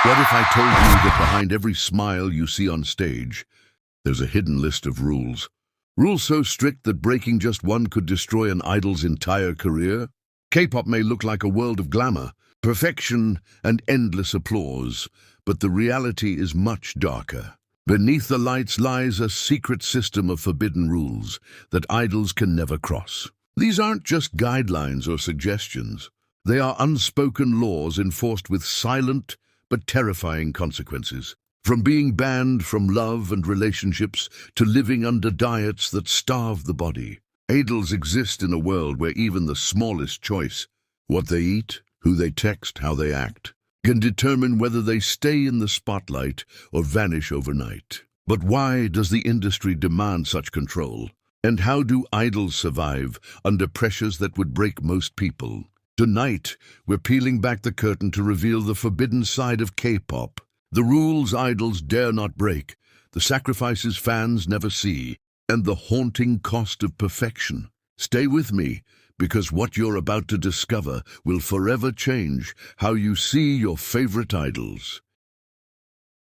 What if I told you that behind every smile you see on stage, there's a hidden list of rules? Rules so strict that breaking just one could destroy an idol's entire career? K-pop may look like a world of glamour, perfection, and endless applause, but the reality is much darker. Beneath the lights lies a secret system of forbidden rules that idols can never cross. These aren't just guidelines or suggestions. They are unspoken laws enforced with silent but terrifying consequences. From being banned from love and relationships to living under diets that starve the body, idols exist in a world where even the smallest choice, what they eat, who they text, how they act, can determine whether they stay in the spotlight or vanish overnight. But why does the industry demand such control? And how do idols survive under pressures that would break most people? Tonight, we're peeling back the curtain to reveal the forbidden side of K-pop, the rules idols dare not break, the sacrifices fans never see, and the haunting cost of perfection. Stay with me, because what you're about to discover will forever change how you see your favorite idols.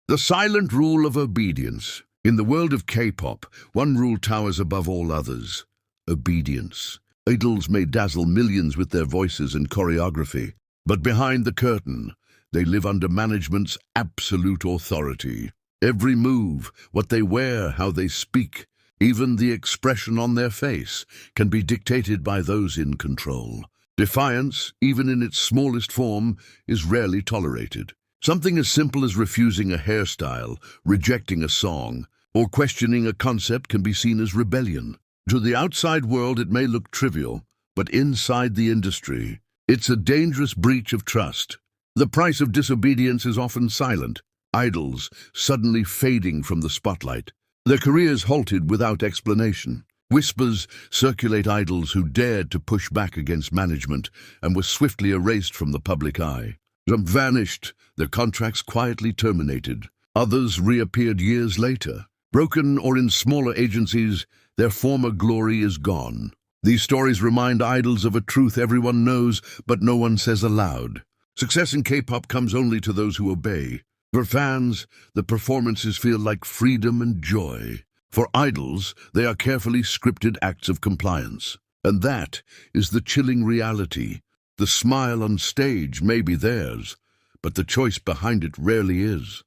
The silent rule of obedience. In the world of K-pop, one rule towers above all others: obedience. Idols may dazzle millions with their voices and choreography, but behind the curtain, they live under management's absolute authority. Every move, what they wear, how they speak, even the expression on their face, can be dictated by those in control. Defiance, even in its smallest form, is rarely tolerated. Something as simple as refusing a hairstyle, rejecting a song, or questioning a concept can be seen as rebellion. To the outside world, it may look trivial, but inside the industry, it's a dangerous breach of trust. The price of disobedience is often silent, idols suddenly fading from the spotlight, their careers halted without explanation. Whispers circulate idols who dared to push back against management and were swiftly erased from the public eye. Some vanished, their contracts quietly terminated. Others reappeared years later. Broken or in smaller agencies, their former glory is gone. These stories remind idols of a truth everyone knows, but no one says aloud. Success in K-pop comes only to those who obey. For fans, the performances feel like freedom and joy. For idols, they are carefully scripted acts of compliance. And that is the chilling reality. The smile on stage may be theirs, but the choice behind it rarely is.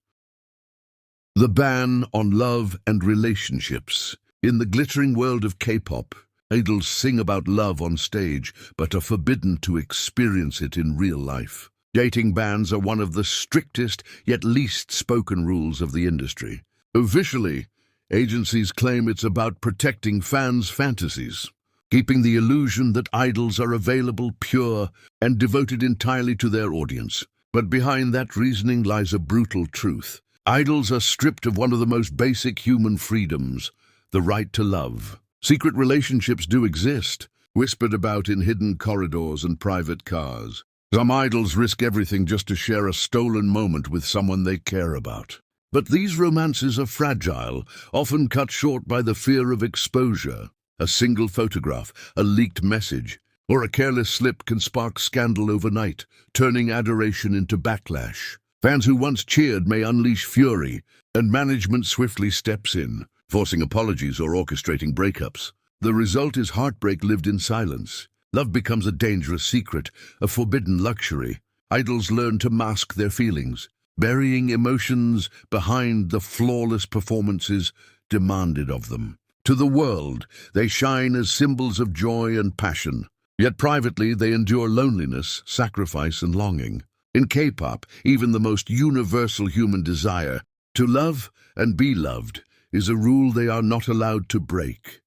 The ban on love and relationships. In the glittering world of K-pop, idols sing about love on stage, but are forbidden to experience it in real life. Dating bans are one of the strictest yet least spoken rules of the industry. Officially, agencies claim it's about protecting fans' fantasies, keeping the illusion that idols are available, pure, and devoted entirely to their audience. But behind that reasoning lies a brutal truth. Idols are stripped of one of the most basic human freedoms, the right to love. Secret relationships do exist, whispered about in hidden corridors and private cars. Some idols risk everything just to share a stolen moment with someone they care about. But these romances are fragile, often cut short by the fear of exposure. A single photograph, a leaked message, or a careless slip can spark scandal overnight, turning adoration into backlash. Fans who once cheered may unleash fury, and management swiftly steps in, forcing apologies or orchestrating breakups. The result is heartbreak lived in silence. Love becomes a dangerous secret, a forbidden luxury. Idols learn to mask their feelings, burying emotions behind the flawless performances demanded of them. To the world, they shine as symbols of joy and passion. Yet privately, they endure loneliness, sacrifice, and longing. In K-pop, even the most universal human desire, to love and be loved, is a rule they are not allowed to break.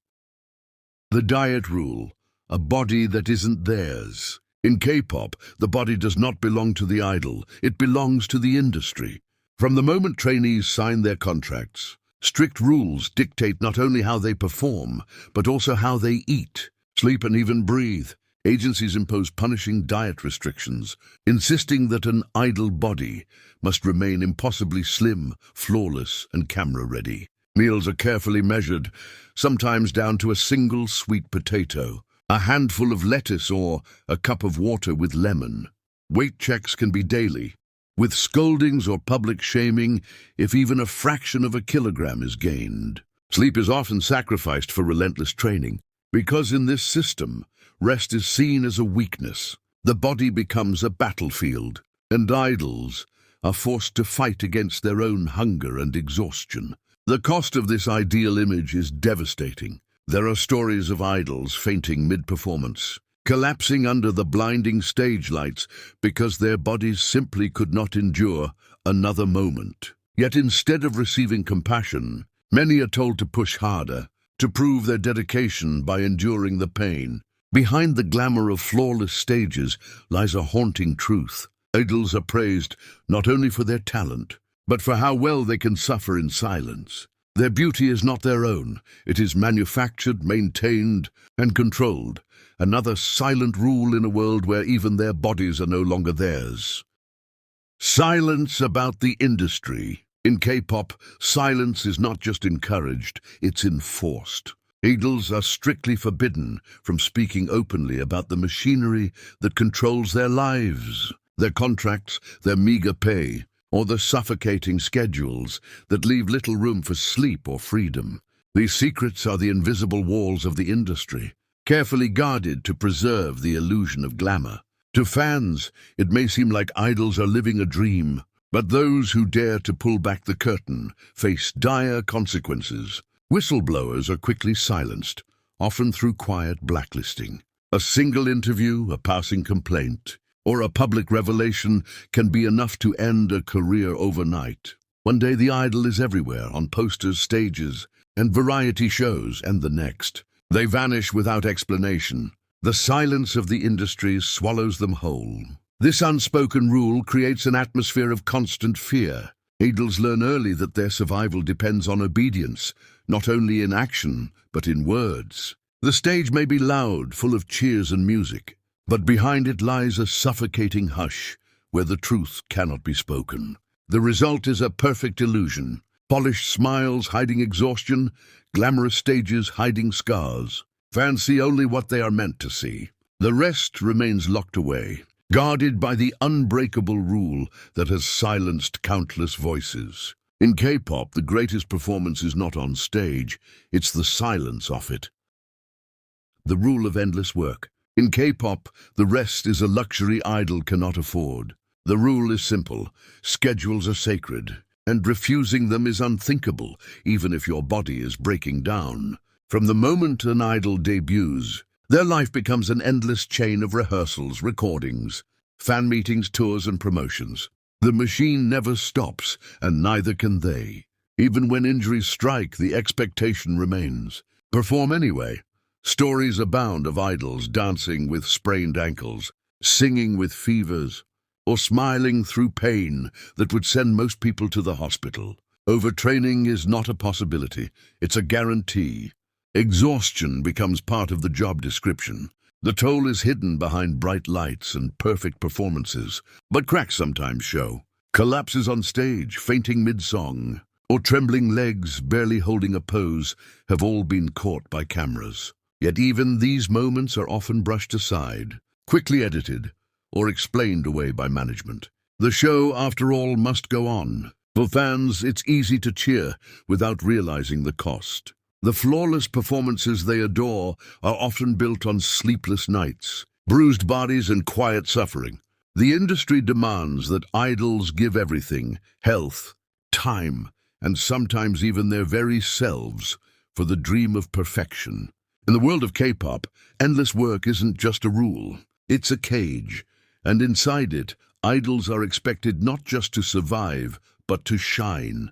The diet rule, a body that isn't theirs. In K-pop, the body does not belong to the idol, it belongs to the industry. From the moment trainees sign their contracts, strict rules dictate not only how they perform, but also how they eat, sleep, and even breathe. Agencies impose punishing diet restrictions, insisting that an idol body must remain impossibly slim, flawless, and camera-ready. Meals are carefully measured, sometimes down to a single sweet potato, a handful of lettuce, or a cup of water with lemon. Weight checks can be daily, with scoldings or public shaming if even a fraction of a kilogram is gained. Sleep is often sacrificed for relentless training, because in this system, rest is seen as a weakness. The body becomes a battlefield, and idols are forced to fight against their own hunger and exhaustion. The cost of this ideal image is devastating. There are stories of idols fainting mid-performance, collapsing under the blinding stage lights because their bodies simply could not endure another moment. Yet instead of receiving compassion, many are told to push harder, to prove their dedication by enduring the pain. Behind the glamour of flawless stages lies a haunting truth. Idols are praised not only for their talent, but for how well they can suffer in silence. Their beauty is not their own. It is manufactured, maintained, and controlled. Another silent rule in a world where even their bodies are no longer theirs. Silence about the industry. In K-pop, silence is not just encouraged, it's enforced. Idols are strictly forbidden from speaking openly about the machinery that controls their lives, their contracts, their meager pay, or the suffocating schedules that leave little room for sleep or freedom. These secrets are the invisible walls of the industry, carefully guarded to preserve the illusion of glamour. To fans, it may seem like idols are living a dream, but those who dare to pull back the curtain face dire consequences. Whistleblowers are quickly silenced, often through quiet blacklisting. A single interview, a passing complaint, or a public revelation can be enough to end a career overnight. One day the idol is everywhere, on posters, stages, and variety shows, and the next. They vanish without explanation. The silence of the industry swallows them whole. This unspoken rule creates an atmosphere of constant fear. Idols learn early that their survival depends on obedience, not only in action, but in words. The stage may be loud, full of cheers and music, but behind it lies a suffocating hush, where the truth cannot be spoken. The result is a perfect illusion. Polished smiles hiding exhaustion, glamorous stages hiding scars. Fans see only what they are meant to see. The rest remains locked away, guarded by the unbreakable rule that has silenced countless voices. In K-pop, the greatest performance is not on stage, it's the silence of it. The rule of endless work. In K-pop, the rest is a luxury idol cannot afford. The rule is simple: schedules are sacred, and refusing them is unthinkable, even if your body is breaking down. From the moment an idol debuts, their life becomes an endless chain of rehearsals, recordings, fan meetings, tours, and promotions. The machine never stops, and neither can they. Even when injuries strike, the expectation remains. Perform anyway. Stories abound of idols dancing with sprained ankles, singing with fevers, or smiling through pain that would send most people to the hospital. Overtraining is not a possibility, it's a guarantee. Exhaustion becomes part of the job description. The toll is hidden behind bright lights and perfect performances, but cracks sometimes show. Collapses on stage, fainting mid-song, or trembling legs barely holding a pose have all been caught by cameras. Yet even these moments are often brushed aside, quickly edited, or explained away by management. The show, after all, must go on. For fans, it's easy to cheer without realizing the cost. The flawless performances they adore are often built on sleepless nights, bruised bodies, and quiet suffering. The industry demands that idols give everything: health, time, and sometimes even their very selves, for the dream of perfection. In the world of K-pop, endless work isn't just a rule. It's a cage, and inside it, idols are expected not just to survive, but to shine.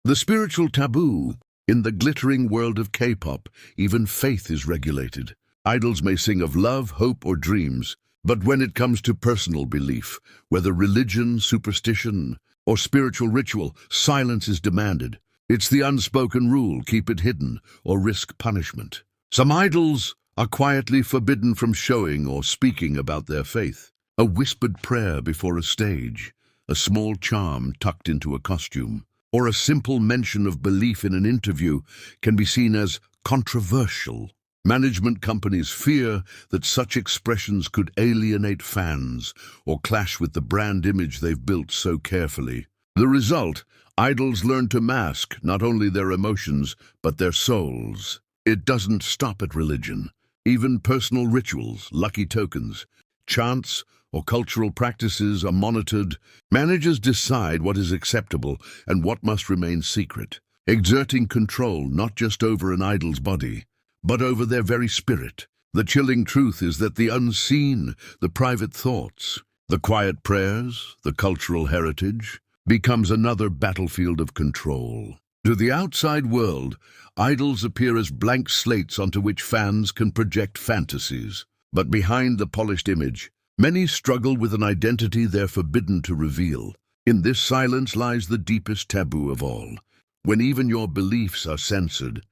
The spiritual taboo. In the glittering world of K-pop, even faith is regulated. Idols may sing of love, hope, or dreams, but when it comes to personal belief, whether religion, superstition, or spiritual ritual, silence is demanded. It's the unspoken rule: keep it hidden or risk punishment. Some idols are quietly forbidden from showing or speaking about their faith. A whispered prayer before a stage, a small charm tucked into a costume, or a simple mention of belief in an interview can be seen as controversial. Management companies fear that such expressions could alienate fans or clash with the brand image they've built so carefully. The result, idols learn to mask not only their emotions, but their souls. It doesn't stop at religion. Even personal rituals, lucky tokens, chants, or cultural practices are monitored. Managers decide what is acceptable and what must remain secret, exerting control not just over an idol's body, but over their very spirit. The chilling truth is that the unseen, the private thoughts, the quiet prayers, the cultural heritage, becomes another battlefield of control. To the outside world, idols appear as blank slates onto which fans can project fantasies. But behind the polished image, many struggle with an identity they're forbidden to reveal. In this silence lies the deepest taboo of all. When even your beliefs are censored,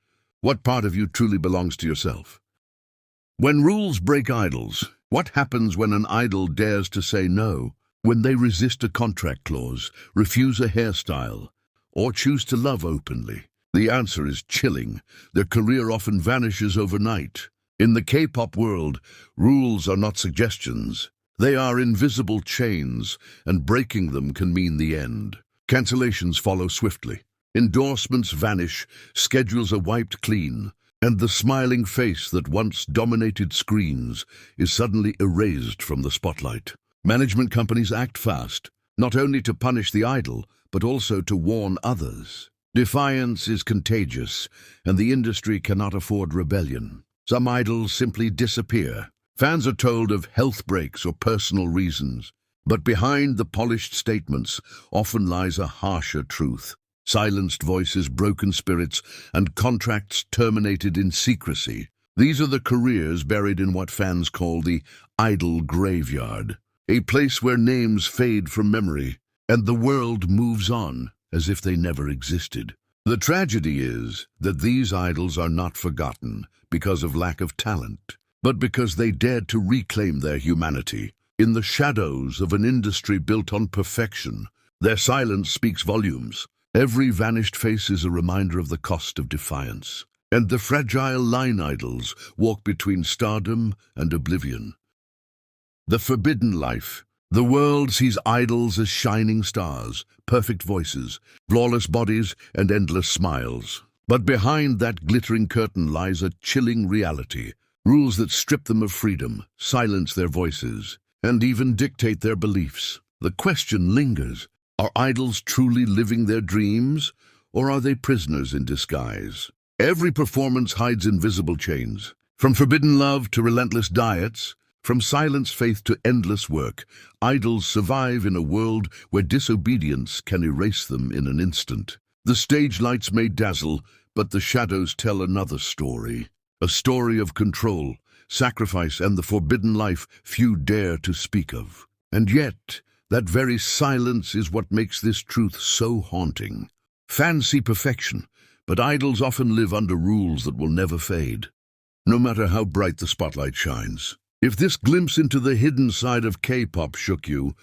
what part of you truly belongs to yourself? When rules break idols, what happens when an idol dares to say no? When they resist a contract clause, refuse a hairstyle, or choose to love openly? The answer is chilling. Their career often vanishes overnight. In the K-pop world, rules are not suggestions. They are invisible chains, and breaking them can mean the end. Cancellations follow swiftly. Endorsements vanish, schedules are wiped clean, and the smiling face that once dominated screens is suddenly erased from the spotlight. Management companies act fast, not only to punish the idol, but also to warn others. Defiance is contagious, and the industry cannot afford rebellion. Some idols simply disappear. Fans are told of health breaks or personal reasons, but behind the polished statements often lies a harsher truth. Silenced voices, broken spirits, and contracts terminated in secrecy. These are the careers buried in what fans call the idol graveyard, a place where names fade from memory, and the world moves on as if they never existed. The tragedy is that these idols are not forgotten because of lack of talent, but because they dared to reclaim their humanity. In the shadows of an industry built on perfection, their silence speaks volumes. Every vanished face is a reminder of the cost of defiance. And the fragile line idols walk between stardom and oblivion. The forbidden life. The world sees idols as shining stars, perfect voices, flawless bodies, and endless smiles. But behind that glittering curtain lies a chilling reality. Rules that strip them of freedom, silence their voices, and even dictate their beliefs. The question lingers. Are idols truly living their dreams, or are they prisoners in disguise? Every performance hides invisible chains. From forbidden love to relentless diets, from silenced faith to endless work, idols survive in a world where disobedience can erase them in an instant. The stage lights may dazzle, but the shadows tell another story. A story of control, sacrifice, and the forbidden life few dare to speak of. And yet, that very silence is what makes this truth so haunting. Fans see perfection, but idols often live under rules that will never fade, no matter how bright the spotlight shines. If this glimpse into the hidden side of K-pop shook you,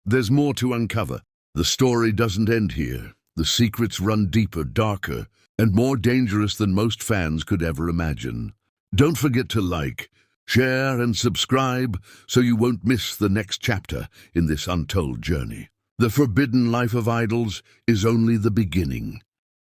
there's more to uncover. The story doesn't end here. The secrets run deeper, darker, and more dangerous than most fans could ever imagine. Don't forget to like, share, and subscribe so you won't miss the next chapter in this untold journey. The forbidden life of idols is only the beginning.